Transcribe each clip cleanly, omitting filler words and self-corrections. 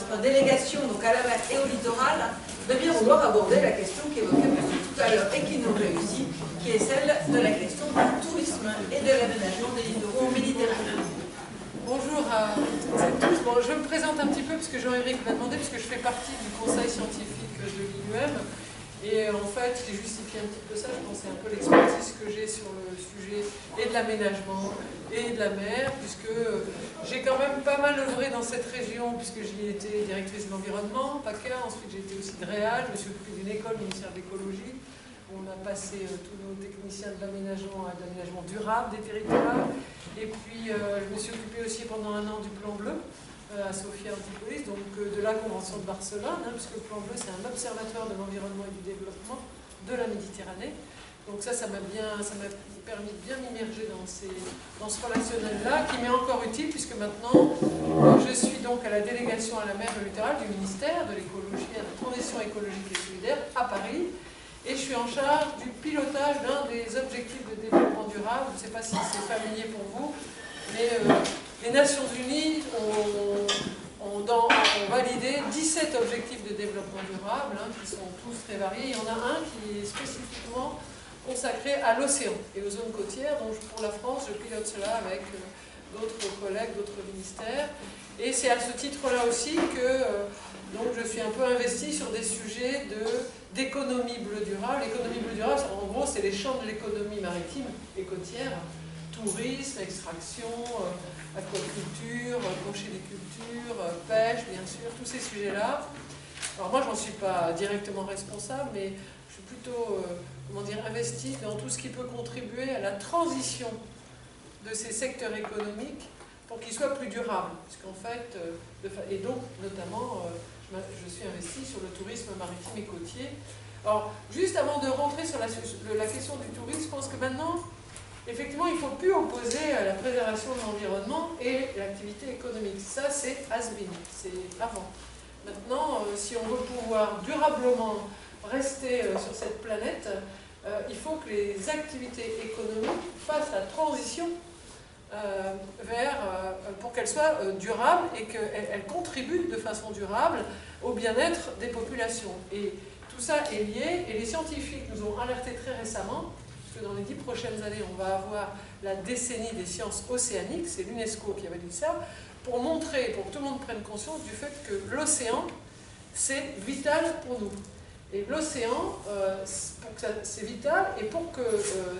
notre délégation donc à la mer et au littoral de bien vouloir aborder la question qu'évoquait M. tout à l'heure et qui nous réussit, qui est celle de la question du tourisme et de l'aménagement des littoraux en Méditerranée. Bonjour à toutes et tous. Bon, je me présente un petit peu parce que Jean-Éric m'a demandé, parce que je fais partie du conseil scientifique de l'IUM. Et en fait, j'ai justifié un petit peu ça. Je pense que c'est un peu l'expertise que j'ai sur le sujet et de l'aménagement et de la mer, puisque j'ai quand même pas mal œuvré dans cette région, puisque j'y ai été directrice de l'environnement, PACA. Ensuite, j'ai été aussi de Réal. Je me suis occupée d'une école ministère de l'écologie. On a passé tous nos techniciens de l'aménagement à l'aménagement durable des territoires. Et puis, je me suis occupée aussi pendant un an du Plan Bleu à Sophia Antipolis, donc de la Convention de Barcelone, puisque le Plan Bleu, c'est un observatoire de l'environnement et du développement de la Méditerranée. Donc ça m'a permis de bien m'immerger dans ce relationnel-là, qui m'est encore utile, puisque maintenant, je suis donc à la délégation à la mer et au littoral du ministère de l'écologie et de la transition écologique et solidaire à Paris. Et je suis en charge du pilotage d'un des objectifs de développement durable. Je ne sais pas si c'est familier pour vous, mais les Nations Unies ont validé 17 objectifs de développement durable, qui sont tous très variés. Il y en a un qui est spécifiquement consacré à l'océan et aux zones côtières. Donc pour la France, je pilote cela avec d'autres collègues, d'autres ministères. Et c'est à ce titre-là aussi que donc je suis un peu investie sur des sujets d'économie bleue durable. L'économie bleue durable, en gros, c'est les champs de l'économie maritime et côtière. Tourisme, extraction, aquaculture, conchyliculture, pêche, bien sûr, tous ces sujets-là. Alors moi, je n'en suis pas directement responsable, mais je suis plutôt, investie dans tout ce qui peut contribuer à la transition de ces secteurs économiques pour qu'ils soient plus durables. Parce qu'en fait, et donc, notamment, je suis investie sur le tourisme maritime et côtier. Alors, juste avant de rentrer sur la question du tourisme, je pense que maintenant, effectivement, il ne faut plus opposer la préservation de l'environnement et l'activité économique. Ça, c'est has-been, c'est avant. Maintenant, si on veut pouvoir durablement rester sur cette planète, il faut que les activités économiques fassent la transition pour qu'elles soient durables et qu'elles contribuent de façon durable au bien-être des populations. Et tout ça est lié, et les scientifiques nous ont alertés très récemment, parce que dans les 10 prochaines années, on va avoir la décennie des sciences océaniques, c'est l'UNESCO qui avait dit ça, pour montrer, pour que tout le monde prenne conscience du fait que l'océan, c'est vital pour nous. Et l'océan, c'est vital, et pour que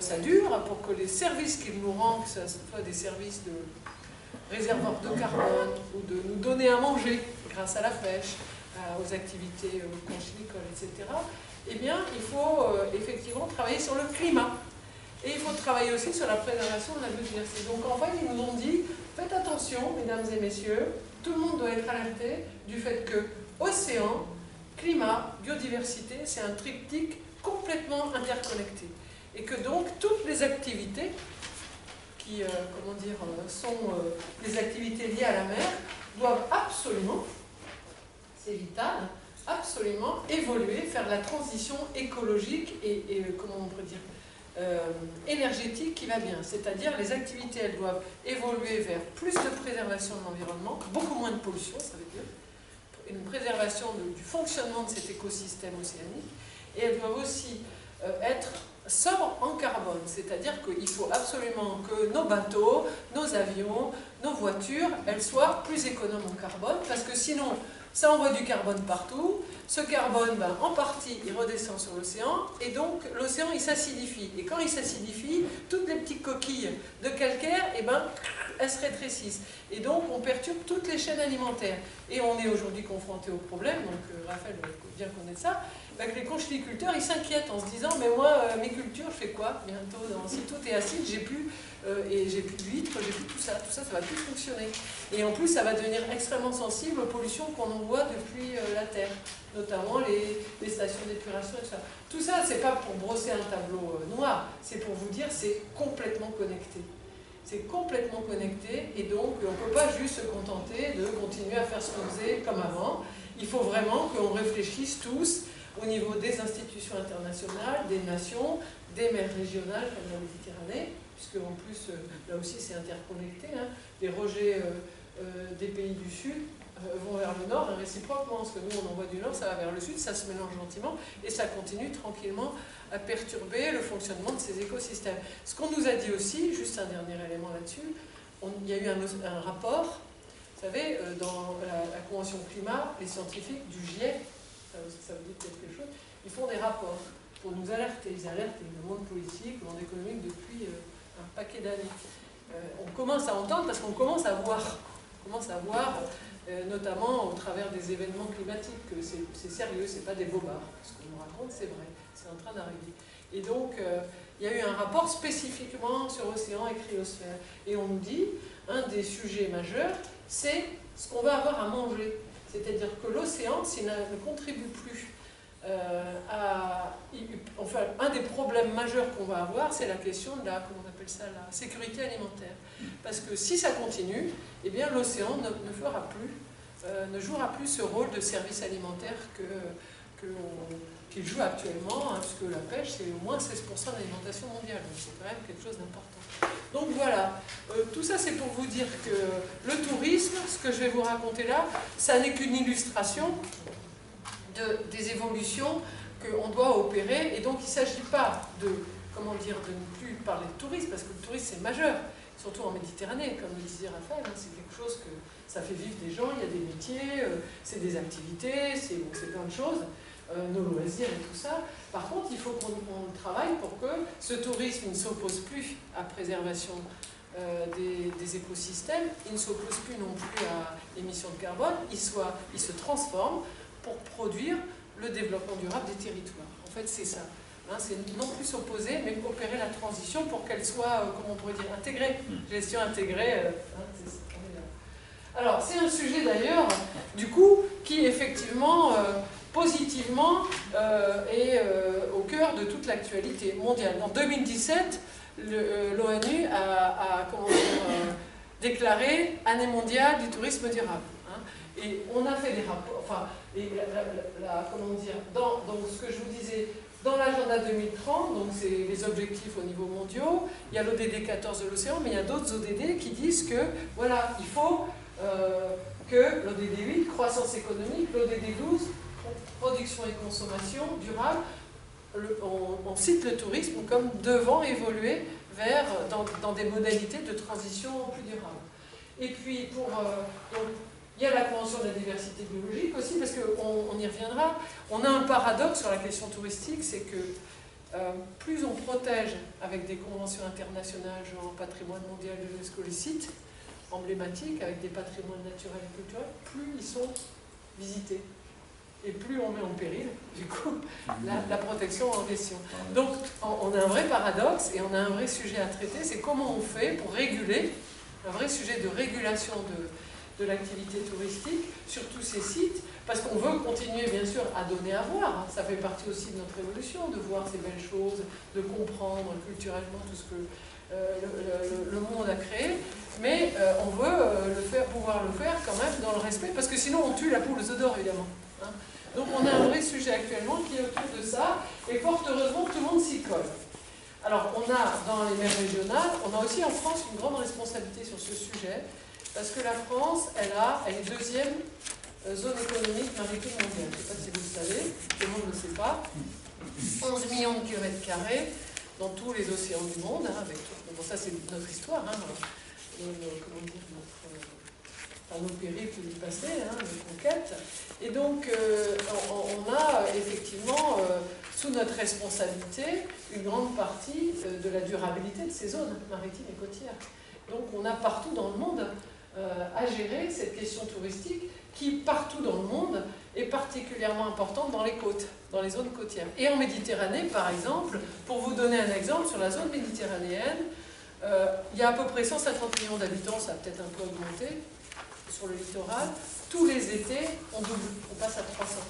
ça dure, pour que les services qu'il nous rend, que ce soit des services de réservoir de carbone, ou de nous donner à manger grâce à la pêche, aux activités conchylicoles, etc., eh bien, il faut effectivement travailler sur le climat. Et il faut travailler aussi sur la préservation de la biodiversité. Donc en fait, ils nous ont dit, faites attention, mesdames et messieurs, tout le monde doit être alerté du fait que océan, climat, biodiversité, c'est un triptyque complètement interconnecté. Et que donc, toutes les activités qui sont les activités liées à la mer doivent absolument, c'est vital, absolument évoluer, faire la transition écologique et comment on pourrait dire, énergétique qui va bien. C'est-à-dire les activités, elles doivent évoluer vers plus de préservation de l'environnement, beaucoup moins de pollution, ça veut dire une préservation du fonctionnement de cet écosystème océanique, et elles doivent aussi être sobres en carbone, c'est-à-dire qu'il faut absolument que nos bateaux, nos avions, nos voitures, elles soient plus économes en carbone, parce que sinon, ça envoie du carbone partout. Ce carbone, en partie, il redescend sur l'océan, et donc l'océan, il s'acidifie. Et quand il s'acidifie, toutes les petites coquilles de calcaire, elles se rétrécissent. Et donc, on perturbe toutes les chaînes alimentaires. Et on est aujourd'hui confronté au problème, donc Raphaël va bien connaître ça, que les conchyliculteurs, ils s'inquiètent en se disant, mais moi, mes cultures, je fais quoi bientôt? Si tout est acide, j'ai plus d'huîtres, j'ai plus tout ça, ça va plus fonctionner. Et en plus, ça va devenir extrêmement sensible aux pollutions qu'on envoie depuis la Terre, notamment les stations d'épuration et tout ça. Tout ça, c'est pas pour brosser un tableau noir, c'est pour vous dire, c'est complètement connecté. C'est complètement connecté, et donc on ne peut pas juste se contenter de continuer à faire ce qu'on faisait comme avant. Il faut vraiment qu'on réfléchisse tous au niveau des institutions internationales, des nations, des mers régionales comme la Méditerranée, puisque en plus, là aussi c'est interconnecté, les rejets des pays du Sud vont vers le nord, et réciproquement, parce que nous on envoie du nord, ça va vers le sud, ça se mélange gentiment, et ça continue tranquillement à perturber le fonctionnement de ces écosystèmes. Ce qu'on nous a dit aussi, juste un dernier élément là-dessus, il y a eu un rapport, vous savez, dans la Convention climat, les scientifiques du GIEC, ça vous dit quelque chose, ils font des rapports pour nous alerter, ils alertent le monde politique, le monde économique depuis un paquet d'années. On commence à entendre parce qu'on commence à voir, notamment au travers des événements climatiques, que c'est sérieux, c'est pas des bobards. Ce qu'on nous raconte, c'est vrai, c'est en train d'arriver. Et donc, il y a eu un rapport spécifiquement sur l'océan et cryosphère. Et on nous dit, un des sujets majeurs, c'est ce qu'on va avoir à manger. C'est-à-dire que l'océan, s'il ne contribue plus enfin, un des problèmes majeurs qu'on va avoir, c'est la question de la, comment on appelle ça, la sécurité alimentaire. Parce que si ça continue, eh bien l'océan ne jouera plus ce rôle de service alimentaire qu'il joue actuellement, hein, puisque la pêche, c'est au moins 16% de l'alimentation mondiale. Donc c'est quand même quelque chose d'important. Donc voilà, tout ça c'est pour vous dire que le tourisme, ce que je vais vous raconter là, ça n'est qu'une illustration des évolutions qu'on doit opérer, et donc il ne s'agit pas de, comment dire, de ne plus parler de tourisme, parce que le tourisme c'est majeur, surtout en Méditerranée, comme le disait Raphaël, hein, c'est quelque chose que ça fait vivre des gens, il y a des métiers, c'est des activités, c'est plein de choses, nos loisirs et tout ça. Par contre, il faut qu'on travaille pour que ce tourisme ne s'oppose plus à la préservation des écosystèmes, il ne s'oppose plus non plus à l'émission de carbone, il se transforme pour produire le développement durable des territoires. En fait, c'est ça. Hein, c'est non plus s'opposer, mais opérer la transition pour qu'elle soit, comment on pourrait dire, intégrée. Gestion intégrée. Alors, c'est un sujet d'ailleurs, du coup, qui effectivement, positivement, est au cœur de toute l'actualité mondiale. En 2017, l'ONU a déclaré Année mondiale du tourisme durable. Hein, et on a fait des rapports, enfin, comment dire, dans ce que je vous disais, dans l'agenda 2030, donc c'est les objectifs au niveau mondiaux, il y a l'ODD 14 de l'océan, mais il y a d'autres ODD qui disent que, voilà, il faut que l'ODD 8, croissance économique, l'ODD 12, production et consommation durable, on cite le tourisme comme devant évoluer dans des modalités de transition plus durable. Et puis, il y a la Convention de la diversité biologique aussi, parce qu'on y reviendra. On a un paradoxe sur la question touristique, c'est que plus on protège avec des conventions internationales, genre patrimoine mondial de l'UNESCO, les sites emblématiques, avec des patrimoines naturels et culturels, plus ils sont visités. Et plus on met en péril, du coup, la protection en question. Donc, on a un vrai paradoxe et on a un vrai sujet à traiter, c'est comment on fait pour réguler, un vrai sujet de régulation de l'activité touristique sur tous ces sites, parce qu'on veut continuer bien sûr à donner à voir, ça fait partie aussi de notre évolution, de voir ces belles choses, de comprendre culturellement tout ce que le monde a créé, mais on veut pouvoir le faire quand même dans le respect, parce que sinon on tue la poule aux œufs d'or évidemment. Hein. Donc on a un vrai sujet actuellement qui est autour de ça, et fort heureusement tout le monde s'y colle. Alors on a dans les mers régionales, on a aussi en France une grande responsabilité sur ce sujet, parce que la France, elle est deuxième zone économique maritime mondiale. Je ne sais pas si vous le savez, tout le monde ne le sait pas. 11 millions de kilomètres carrés dans tous les océans du monde, hein, avec tout. Bon, ça c'est notre histoire, hein, nos périples du passé, hein, nos conquêtes. Et donc, on a effectivement, sous notre responsabilité, une grande partie de la durabilité de ces zones maritimes et côtières. Donc, on a partout dans le monde à gérer cette question touristique qui, partout dans le monde, est particulièrement importante dans les côtes, dans les zones côtières. Et en Méditerranée, par exemple, pour vous donner un exemple, sur la zone méditerranéenne, il y a à peu près 150 millions d'habitants, ça a peut-être un peu augmenté, sur le littoral. Tous les étés, on double, on passe à 300.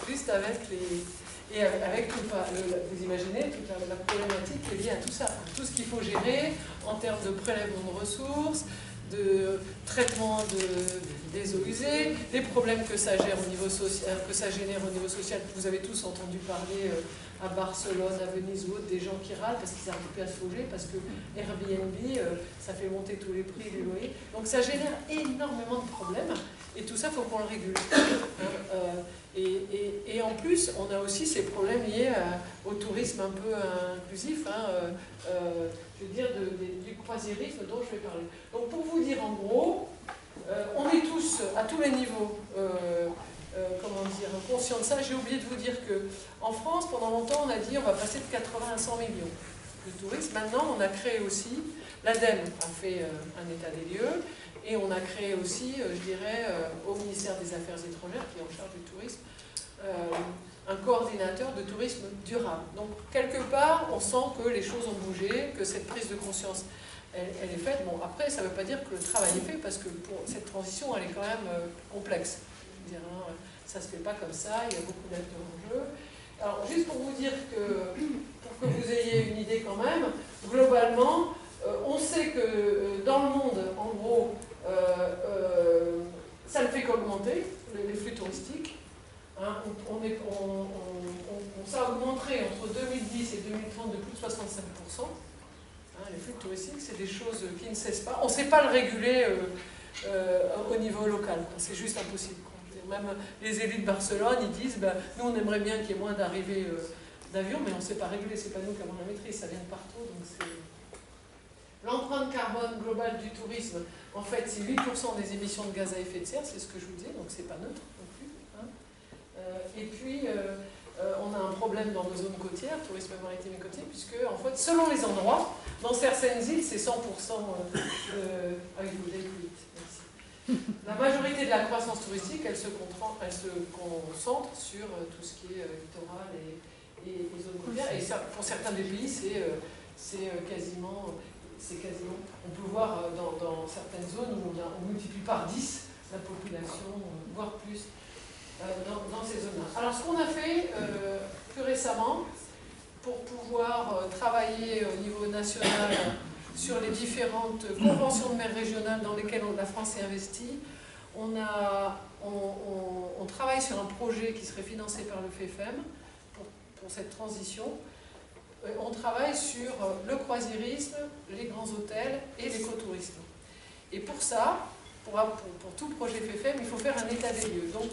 Juste avec les... Et avec tout vous imaginez toute la problématique qui est liée à tout ça. Tout ce qu'il faut gérer en termes de prélèvement de ressources, de traitement des eaux usées, les problèmes que ça génère au niveau social, Vous avez tous entendu parler à Barcelone, à Venise ou autre, des gens qui râlent parce qu'ils n'arrivent plus à se loger, parce que Airbnb, ça fait monter tous les prix du loyer. Donc ça génère énormément de problèmes. Et tout ça, il faut qu'on le régule. Et en plus, on a aussi ces problèmes liés au tourisme un peu inclusif, je veux dire du croisiérisme dont je vais parler. Donc pour vous dire en gros, on est tous, à tous les niveaux, comment dire, conscients de ça. J'ai oublié de vous dire qu'en France, pendant longtemps, on a dit on va passer de 80 à 100 millions de touristes. Maintenant, on a créé aussi, l'ADEME a fait un état des lieux, et on a créé aussi, je dirais, au ministère des Affaires étrangères, qui est en charge du tourisme, un coordinateur de tourisme durable. Donc, quelque part, on sent que les choses ont bougé, que cette prise de conscience, elle est faite. Bon, après, ça ne veut pas dire que le travail est fait, parce que pour cette transition, elle est quand même complexe. Je veux dire, ça ne se fait pas comme ça, il y a beaucoup d'acteurs en jeu. Alors, juste pour vous dire pour que vous ayez une idée quand même, globalement, on sait que dans le monde, en gros, ça ne fait qu'augmenter, les flux touristiques. Hein, ça a augmenté entre 2010 et 2030 de plus de 65%. Hein, les flux touristiques, c'est des choses qui ne cessent pas. On ne sait pas le réguler au niveau local. C'est juste impossible. Même les élus de Barcelone, ils disent nous, on aimerait bien qu'il y ait moins d'arrivées d'avions, mais on ne sait pas réguler. Ce n'est pas nous qui avons la maîtrise, ça vient de partout. Donc l'empreinte carbone globale du tourisme, en fait, c'est 8% des émissions de gaz à effet de serre, c'est ce que je vous disais, donc c'est pas neutre non plus. Hein. Et puis, on a un problème dans nos zones côtières, tourisme maritime et côtier, puisque, en fait, selon les endroits, dans certaines îles, c'est 100% ah oui, vous allez plus vite, merci. La majorité de la croissance touristique, elle se concentre sur tout ce qui est littoral et zones côtières, et ça, pour certains des pays, c'est quasiment... on peut voir dans certaines zones où on multiplie par 10 la population, voire plus, dans ces zones-là. Alors ce qu'on a fait plus récemment, pour pouvoir travailler au niveau national sur les différentes conventions de mer régionales dans lesquelles la France est investie, on travaille sur un projet qui serait financé par le FEFEM pour cette transition. On travaille sur le croisiérisme, les grands hôtels et l'écotourisme. Et pour ça, pour tout projet FEFEM, il faut faire un état des lieux. Donc,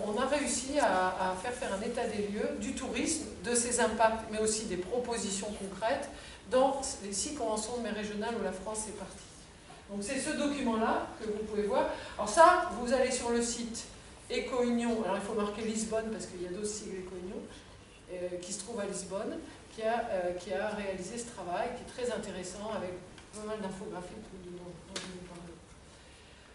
on a réussi à faire un état des lieux du tourisme, de ses impacts, mais aussi des propositions concrètes dans les 6 conventions de mer régionales où la France est partie. Donc, c'est ce document-là que vous pouvez voir. Alors ça, vous allez sur le site Éco-Union. Alors, il faut marquer Lisbonne parce qu'il y a d'autres sigles Éco-Union qui se trouvent à Lisbonne. Qui a réalisé ce travail, qui est très intéressant, avec pas mal d'infographies dont je vous parle.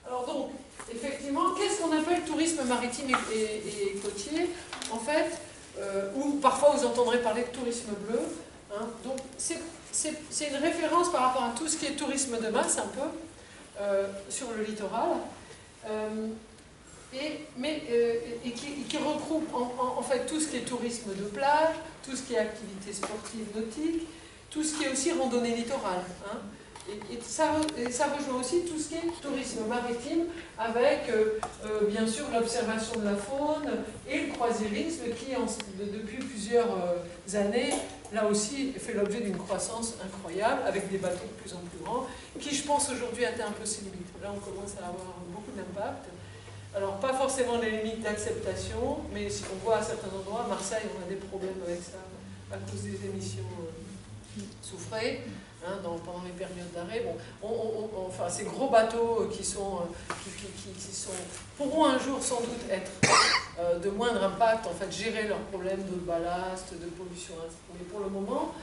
Alors donc, effectivement, qu'est-ce qu'on appelle tourisme maritime et côtier? En fait, ou parfois vous entendrez parler de tourisme bleu. Hein, donc, c'est une référence par rapport à tout ce qui est tourisme de masse, un peu, sur le littoral. Et qui regroupe en fait tout ce qui est tourisme de plage, tout ce qui est activité sportive nautique, tout ce qui est aussi randonnée littorale. Hein. Et ça rejoint aussi tout ce qui est tourisme maritime, avec bien sûr l'observation de la faune et le croisiérisme qui, depuis plusieurs années, là aussi, fait l'objet d'une croissance incroyable, avec des bateaux de plus en plus grands, qui, je pense, aujourd'hui atteint un peu ses limites. Là, on commence à avoir beaucoup d'impact. Alors, pas forcément les limites d'acceptation, mais si on voit à certains endroits, à Marseille, on a des problèmes avec ça, à cause des émissions soufrées, hein, pendant les périodes d'arrêt. Bon, enfin, ces gros bateaux qui pourront un jour sans doute être de moindre impact, en fait, gérer leurs problèmes de ballast, de pollution. Mais pour le moment,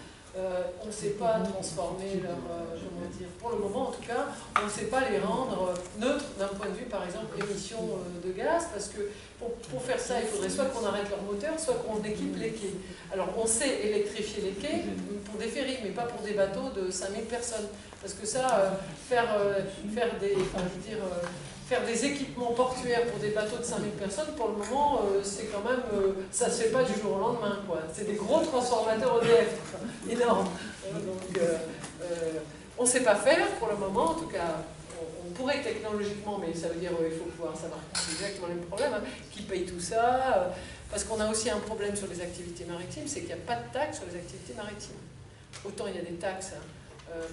on ne sait pas transformer leur, comment dire, pour le moment en tout cas, on ne sait pas les rendre neutres d'un point de vue, par exemple, émissions de gaz, parce que pour faire ça, il faudrait soit qu'on arrête leur moteur, soit qu'on équipe les quais. Alors on sait électrifier les quais pour des ferries, mais pas pour des bateaux de 5000 personnes. Parce que ça, faire des équipements portuaires pour des bateaux de 5000 personnes, pour le moment, c'est quand même, ça ne se fait pas du jour au lendemain, quoi. C'est des gros transformateurs EDF, énormes. Donc, on ne sait pas faire pour le moment, en tout cas, on pourrait technologiquement, mais ça veut dire il faut pouvoir savoir exactement les problèmes, hein, qui paye tout ça, parce qu'on a aussi un problème sur les activités maritimes, c'est qu'il n'y a pas de taxes sur les activités maritimes. Autant il y a des taxes,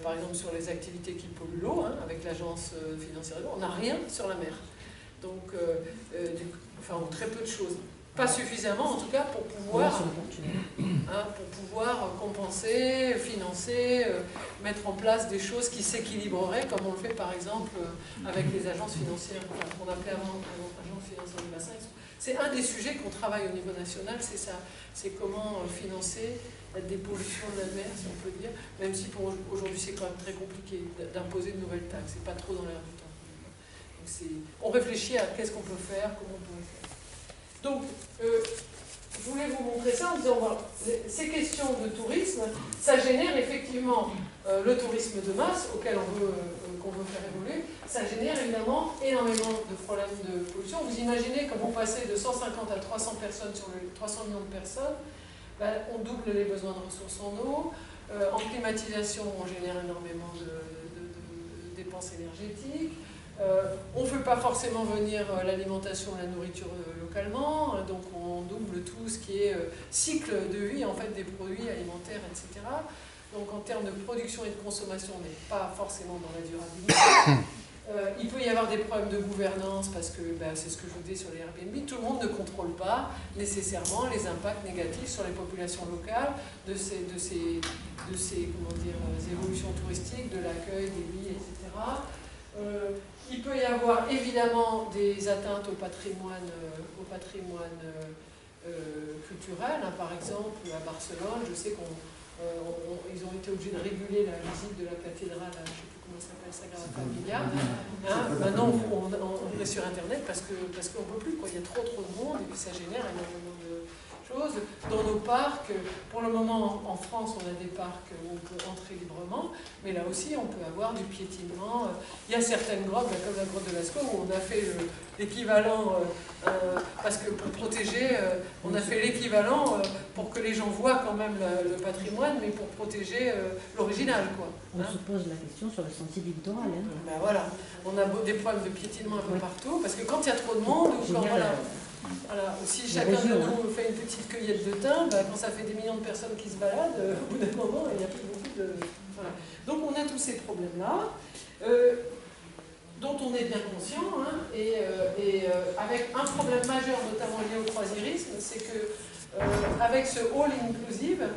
par exemple sur les activités qui polluent l'eau, hein, avec l'agence financière de l'eau, on n'a rien sur la mer. Donc, enfin, très peu de choses. Pas suffisamment, en tout cas, pour pouvoir compenser, financer, mettre en place des choses qui s'équilibreraient, comme on le fait par exemple avec les agences financières, qu'on appelait avant agences financières du bassin. C'est un des sujets qu'on travaille au niveau national, c'est ça. C'est comment financer la dépollution de la mer, si on peut dire, même si pour aujourd'hui c'est quand même très compliqué d'imposer de nouvelles taxes, c'est pas trop dans l'air du temps. Donc on réfléchit à qu'est-ce qu'on peut faire, comment on peut le faire. Donc, je voulais vous montrer ça en disant, voilà, ces questions de tourisme, ça génère effectivement le tourisme de masse auquel qu'on veut faire évoluer, ça génère évidemment énormément de problèmes de pollution. Vous imaginez quand vous passez de 150 à 300 personnes sur les 300 millions de personnes, ben, on double les besoins de ressources en eau, en climatisation on génère énormément de dépenses énergétiques. On ne fait pas forcément venir l'alimentation, la nourriture localement, donc on double tout ce qui est cycle de vie en fait, des produits alimentaires, etc. Donc en termes de production et de consommation, on n'est pas forcément dans la durabilité. Il peut y avoir des problèmes de gouvernance parce que c'est ce que je vous dis sur les Airbnb, tout le monde ne contrôle pas nécessairement les impacts négatifs sur les populations locales de ces évolutions touristiques, de l'accueil des lits, etc. Il peut y avoir évidemment des atteintes au patrimoine culturel. Par exemple, à Barcelone, je sais qu'ils ont été obligés de réguler la visite de la cathédrale, je ne sais plus comment ça s'appelle, Sagrada Familia. Maintenant, on est sur Internet parce qu'on ne peut plus, quoi. Il y a trop de monde et puis ça génère énormément de choses. Dans nos parcs, pour le moment en France, on a des parcs où on peut entrer librement, mais là aussi on peut avoir du piétinement. Il y a certaines grottes, comme la grotte de Lascaux, où on a fait l'équivalent, parce que pour protéger, on a fait l'équivalent pour que les gens voient quand même le patrimoine, mais pour protéger l'original, quoi. On se pose la question sur le sentier du littoral. Ben voilà, on a des problèmes de piétinement un peu partout, parce que quand il y a trop de monde, ou quand voilà, si chacun de nous fait une petite cueillette de thym, quand ça fait des millions de personnes qui se baladent, au bout d'un moment, il n'y a plus beaucoup de... Voilà. Donc on a tous ces problèmes-là, dont on est bien conscient, avec un problème majeur, notamment lié au croisiérisme, c'est que avec ce all inclusive,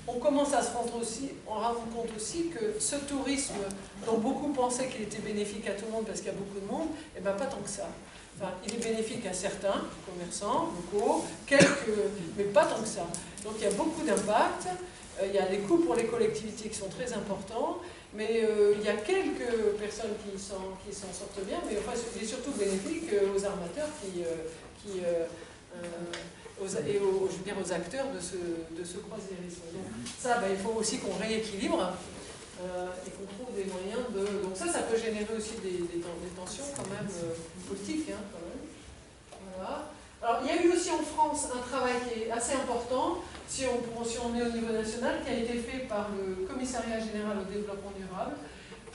on commence à se rendre compte aussi que ce tourisme dont beaucoup pensaient qu'il était bénéfique à tout le monde parce qu'il y a beaucoup de monde, eh bien pas tant que ça. Enfin, il est bénéfique à certains commerçants locaux, mais pas tant que ça. Donc il y a beaucoup d'impact, il y a des coûts pour les collectivités qui sont très importants, mais il y a quelques personnes qui s'en sortent bien, mais enfin, il est surtout bénéfique aux armateurs aux acteurs de ce croisiérisme. Donc ça, il faut aussi qu'on rééquilibre et qu'on trouve des moyens de... Donc ça peut générer aussi des tensions quand même politiques. Quand même. Voilà. Alors il y a eu aussi en France un travail qui est assez important, si on est au niveau national, qui a été fait par le Commissariat général au développement durable,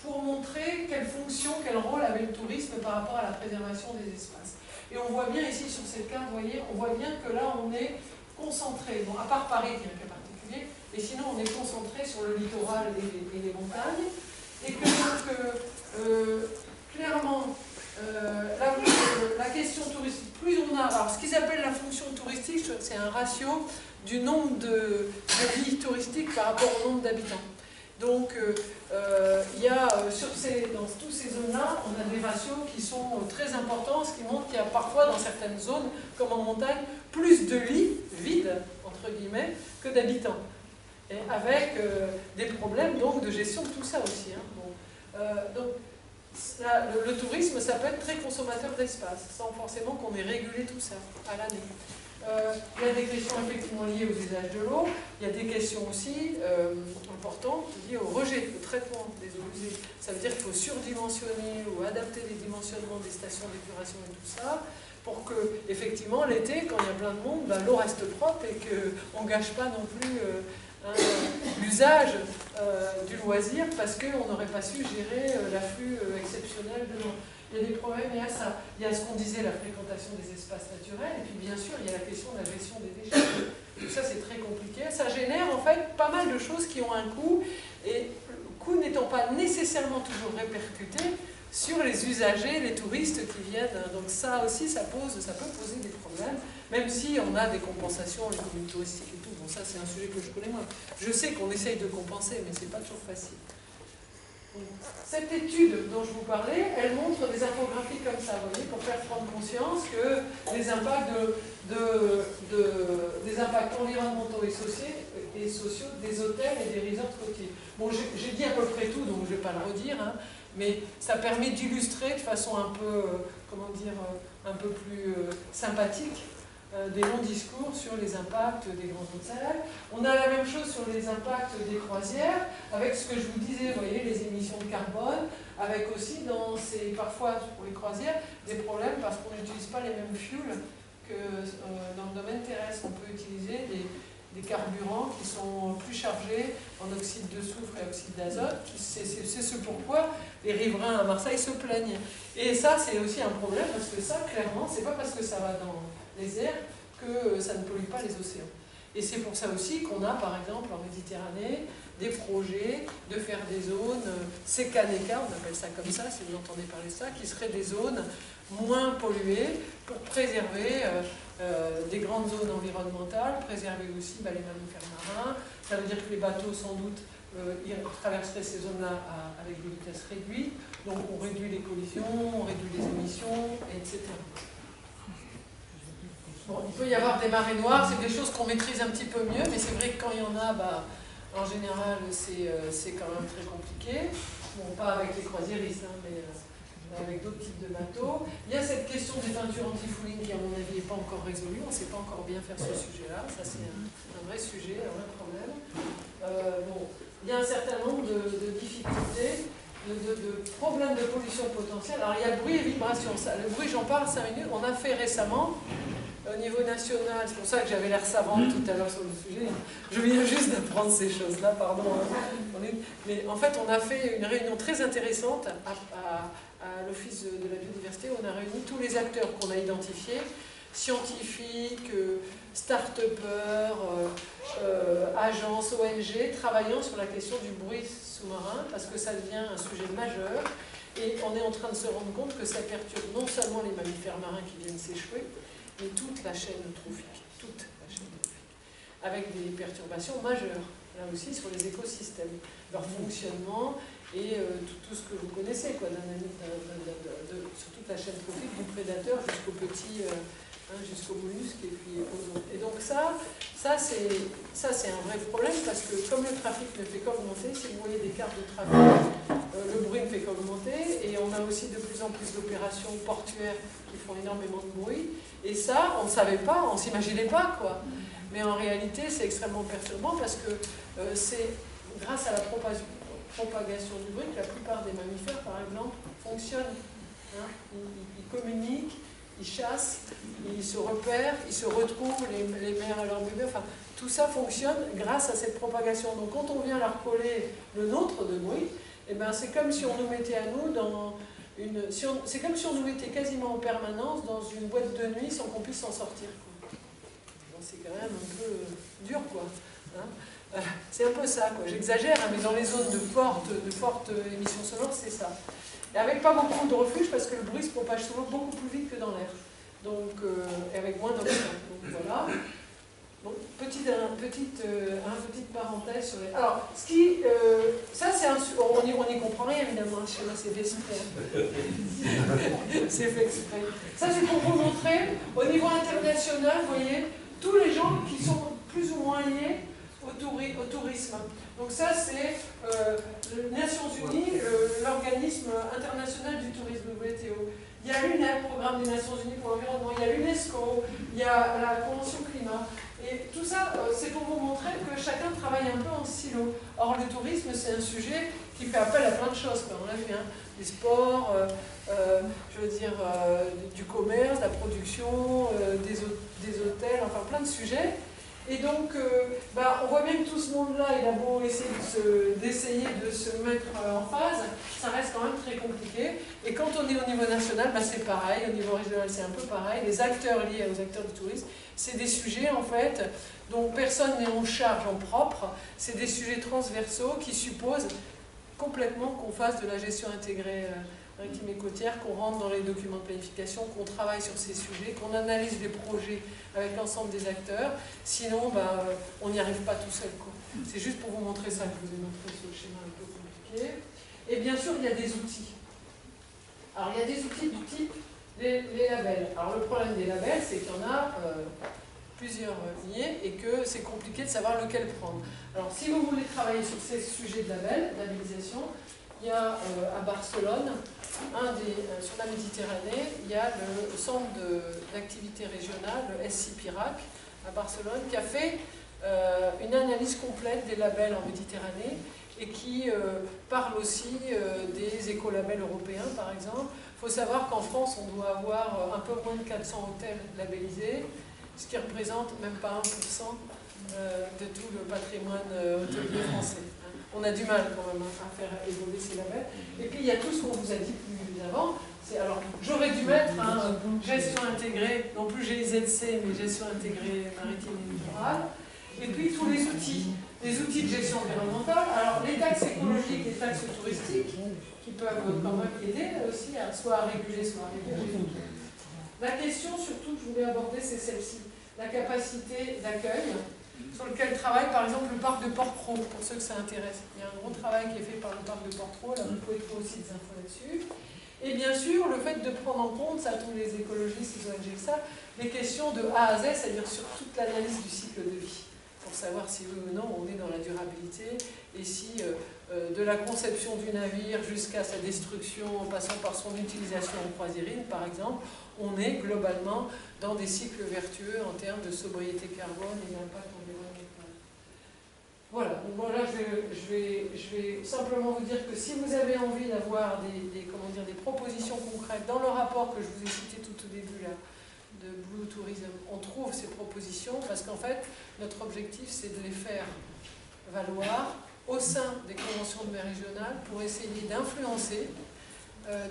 pour montrer quelle fonction, quel rôle avait le tourisme par rapport à la préservation des espaces. Et on voit bien ici sur cette carte, vous voyez, on voit bien que là on est concentré, bon, à part Paris qui est un cas particulier, et sinon on est concentré sur le littoral et les montagnes, et que donc, clairement, la question touristique, plus on a, alors ce qu'ils appellent la fonction touristique, c'est un ratio du nombre de lits touristiques par rapport au nombre d'habitants. Donc, il y a dans toutes ces zones-là, on a des ratios qui sont très importants, ce qui montre qu'il y a parfois dans certaines zones, comme en montagne, plus de lits vides, entre guillemets, que d'habitants. Et avec des problèmes donc, de gestion de tout ça aussi. Donc, le tourisme, ça peut être très consommateur d'espace, sans forcément qu'on ait régulé tout ça à l'année. Il y a des questions effectivement liées aux usages de l'eau, il y a des questions aussi importantes liées au rejet, au traitement des eaux usées. Ça veut dire qu'il faut surdimensionner ou adapter les dimensionnements des stations d'épuration et tout ça, pour que, effectivement, l'été, quand il y a plein de monde, l'eau reste propre et qu'on ne gâche pas non plus l'usage du loisir parce qu'on n'aurait pas su gérer l'afflux exceptionnel de l'eau. Il y a des problèmes, il y a ça. Il y a ce qu'on disait, la fréquentation des espaces naturels, et puis bien sûr, il y a la question de la gestion des déchets. Tout ça, c'est très compliqué. Ça génère en fait pas mal de choses qui ont un coût, et le coût n'étant pas nécessairement toujours répercuté sur les usagers, les touristes qui viennent. Donc ça aussi, ça peut poser des problèmes, même si on a des compensations, les communes touristiques et tout. Bon, ça c'est un sujet que je connais moins. Je sais qu'on essaye de compenser, mais c'est pas toujours facile. Cette étude dont je vous parlais, elle montre des infographies comme ça, vous voyez, pour faire prendre conscience que les impacts, des impacts environnementaux et sociaux des hôtels et des resorts côtiers. Bon, j'ai dit à peu près tout, donc je ne vais pas le redire, hein, mais ça permet d'illustrer de façon un peu, comment dire, un peu plus sympathique des longs discours sur les impacts des grands hôtels. On a la même chose sur les impacts des croisières, avec ce que je vous disais, vous voyez, les émissions de carbone, avec aussi, parfois pour les croisières, des problèmes parce qu'on n'utilise pas les mêmes fuels que dans le domaine terrestre. On peut utiliser des carburants qui sont plus chargés en oxyde de soufre et oxyde d'azote. C'est ce pourquoi les riverains à Marseille se plaignent. Et ça, c'est aussi un problème, parce que ça, clairement, c'est pas parce que ça va dans les airs que ça ne pollue pas les océans. Et c'est pour ça aussi qu'on a, par exemple, en Méditerranée, des projets de faire des zones SECA-NECA, on appelle ça comme ça, si vous entendez parler de ça, qui seraient des zones moins polluées pour préserver des grandes zones environnementales, préserver aussi les mammifères marins. Ça veut dire que les bateaux, sans doute, ils traverseraient ces zones-là avec des vitesses réduites, donc on réduit les collisions, on réduit les émissions, etc. Bon, il peut y avoir des marées noires, c'est des choses qu'on maîtrise un petit peu mieux, mais c'est vrai que quand il y en a, en général, c'est quand même très compliqué. Bon, pas avec les croisiéristes, hein, mais avec d'autres types de bateaux. Il y a cette question des peintures anti-fouling qui, à mon avis, n'est pas encore résolue. On ne sait pas encore bien faire ce sujet-là. Ça, c'est un vrai sujet, un vrai problème. Bon, il y a un certain nombre de difficultés, de problèmes de pollution potentielle. Alors, il y a le bruit et vibration. Le bruit, j'en parle 5 minutes. On a fait récemment, au niveau national, c'est pour ça que j'avais l'air savante tout à l'heure sur le sujet. Je viens juste d'apprendre ces choses-là, pardon. Mais en fait, on a fait une réunion très intéressante à l'Office de la biodiversité. On a réuni tous les acteurs qu'on a identifiés, scientifiques, start-upers, agences, ONG, travaillant sur la question du bruit sous-marin, parce que ça devient un sujet majeur. Et on est en train de se rendre compte que ça perturbe non seulement les mammifères marins qui viennent s'échouer, mais toute la chaîne trophique, avec des perturbations majeures, là aussi sur les écosystèmes, leur fonctionnement et tout ce que vous connaissez, quoi, sur toute la chaîne trophique, du prédateur jusqu'au petit, jusqu'au mollusque et puis aux autres. Et donc ça c'est un vrai problème, parce que comme le trafic ne fait qu'augmenter, si vous voyez des cartes de trafic, le bruit ne fait qu'augmenter, et on a aussi de plus en plus d'opérations portuaires qui font énormément de bruit, et ça, on ne savait pas, on ne s'imaginait pas, quoi. Mais en réalité, c'est extrêmement perturbant, parce que c'est grâce à la propagation du bruit que la plupart des mammifères, par exemple, fonctionnent. Hein. Ils communiquent, ils chassent, ils se repèrent, ils se retrouvent, les mères à leurs bébés, enfin, tout ça fonctionne grâce à cette propagation. Donc quand on vient leur coller le nôtre de bruit, eh ben, c'est comme si on nous mettait à nous dans c'est comme si on nous mettait quasiment en permanence dans une boîte de nuit sans qu'on puisse s'en sortir. C'est quand même un peu dur, quoi. Hein, c'est un peu ça, quoi. J'exagère, hein, mais dans les zones de fortes émissions sonores, c'est ça. Et avec pas beaucoup de refuge, parce que le bruit se propage souvent beaucoup plus vite que dans l'air. Donc, et avec moins d'oxygène. Donc voilà. Donc, petite parenthèse sur les... Alors, ça, on n'y comprend rien, évidemment, le schéma, c'est fait exprès. C'est fait exprès. Ça, c'est pour vous montrer, au niveau international, vous voyez, tous les gens qui sont plus ou moins liés au tourisme. Donc ça, c'est les Nations Unies, l'organisme international du tourisme, WTO. Il y a l'UNEP, Programme des Nations Unies pour l'environnement, il y a l'UNESCO, il y a la Convention climat. Et tout ça, c'est pour vous montrer que chacun travaille un peu en silo. Or, le tourisme, c'est un sujet qui fait appel à plein de choses, quoi. On l'a vu, hein, des sports, je veux dire, du commerce, de la production, des hôtels, enfin plein de sujets. Et donc, on voit bien que tout ce monde-là, il a beau essayer d'essayer de se mettre en phase, ça reste quand même très compliqué. Et quand on est au niveau national, c'est pareil, au niveau régional, c'est un peu pareil. Les acteurs liés aux acteurs du tourisme, c'est des sujets, en fait, dont personne n'est en charge en propre. C'est des sujets transversaux qui supposent complètement qu'on fasse de la gestion intégrée maritimes et côtières, qu'on rentre dans les documents de planification, qu'on travaille sur ces sujets, qu'on analyse les projets avec l'ensemble des acteurs. Sinon, on n'y arrive pas tout seul, quoi. C'est juste pour vous montrer ça que je vous ai montré ce schéma un peu compliqué. Et bien sûr, il y a des outils. Alors, il y a des outils du type les labels. Alors, le problème des labels, c'est qu'il y en a plusieurs liés et que c'est compliqué de savoir lequel prendre. Alors, si vous voulez travailler sur ces sujets de labellisation, il y a à Barcelone, sur la Méditerranée, il y a le centre d'activité régionale, le SCPIRAC, à Barcelone, qui a fait une analyse complète des labels en Méditerranée et qui parle aussi des écolabels européens, par exemple. Il faut savoir qu'en France, on doit avoir un peu moins de 400 hôtels labellisés, ce qui représente même pas 1% de tout le patrimoine hôtelier français. On a du mal quand même à faire évoluer ces labels. Et puis il y a tout ce qu'on vous a dit plus avant. Alors, j'aurais dû mettre gestion intégrée, non plus GIZC, mais gestion intégrée maritime et littorale. Et puis tous les outils de gestion environnementale. Alors, les taxes écologiques, les taxes touristiques, qui peuvent quand même aider aussi, soit à réguler, soit à réguler. La question surtout que je voulais aborder, c'est celle-ci. La capacité d'accueil, sur lequel travaille par exemple le parc de Port-Cros, pour ceux que ça intéresse. Il y a un gros travail qui est fait par le parc de Port-Cros, là vous pouvez trouver aussi des infos là-dessus. Et bien sûr, le fait de prendre en compte, ça tous les écologistes, les ONG, ça, les questions de A à Z, c'est-à-dire sur toute l'analyse du cycle de vie, pour savoir si oui ou non on est dans la durabilité, et si de la conception du navire jusqu'à sa destruction, en passant par son utilisation en croisiérine, par exemple, on est globalement dans des cycles vertueux en termes de sobriété carbone et d'impact environnemental. Voilà, donc bon, là je vais simplement vous dire que si vous avez envie d'avoir des propositions concrètes dans le rapport que je vous ai cité tout au début là, de Blue Tourism, on trouve ces propositions parce qu'en fait notre objectif c'est de les faire valoir au sein des conventions de mer régionales pour essayer d'influencer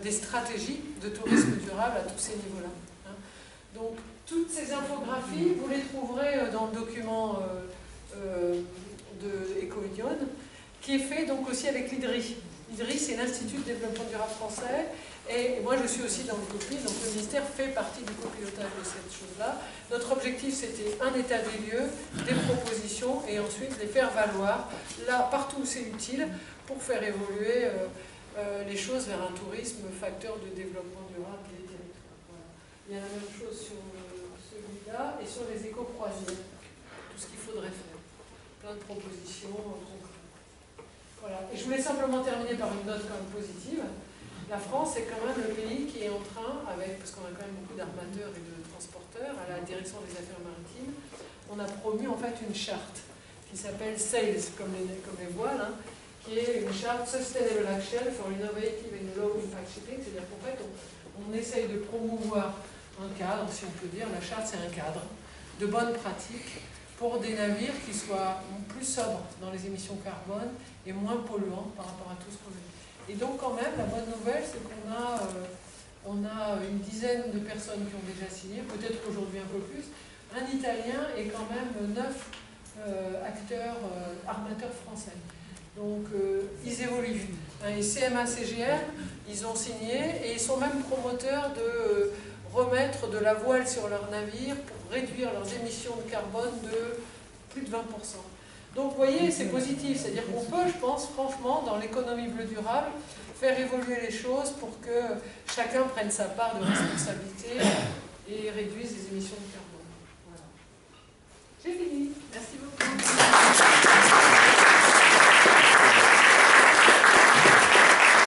des stratégies de tourisme durable à tous ces niveaux-là. Donc, toutes ces infographies, vous les trouverez dans le document de EcoUnion, qui est fait donc aussi avec l'IDRI. L'IDRI, c'est l'Institut de développement durable français, et moi je suis aussi dans le COPI, donc le ministère fait partie du copilotage de cette chose-là. Notre objectif, c'était un état des lieux, des propositions, et ensuite les faire valoir, là, partout où c'est utile, pour faire évoluer les choses vers un tourisme facteur de développement durable des territoires. Voilà. Il y a la même chose sur celui-là et sur les éco-croisières, tout ce qu'il faudrait faire. Plein de propositions concrètes. Voilà. Et je voulais simplement terminer par une note quand même positive. La France est quand même le pays qui est en train, parce qu'on a quand même beaucoup d'armateurs et de transporteurs, à la direction des affaires maritimes, on a promu en fait une charte qui s'appelle SAILS, comme les voiles, hein, qui est une charte Sustainable Action for Innovative and Low Impact Shipping, c'est-à-dire qu'en fait, on essaye de promouvoir un cadre, si on peut dire, la charte c'est un cadre, de bonnes pratiques pour des navires qui soient plus sobres dans les émissions carbone et moins polluants par rapport à tout ce qu'on a. Et donc quand même, la bonne nouvelle, c'est qu'on a une dizaine de personnes qui ont déjà signé, peut-être aujourd'hui un peu plus, un Italien et quand même 9 armateurs français. Donc, ils évoluent. Et CMA CGM, ils ont signé et ils sont même promoteurs de remettre de la voile sur leurs navires pour réduire leurs émissions de carbone de plus de 20%. Donc, vous voyez, c'est positif. C'est-à-dire qu'on peut, je pense, franchement, dans l'économie bleue durable, faire évoluer les choses pour que chacun prenne sa part de responsabilité et réduise les émissions de carbone.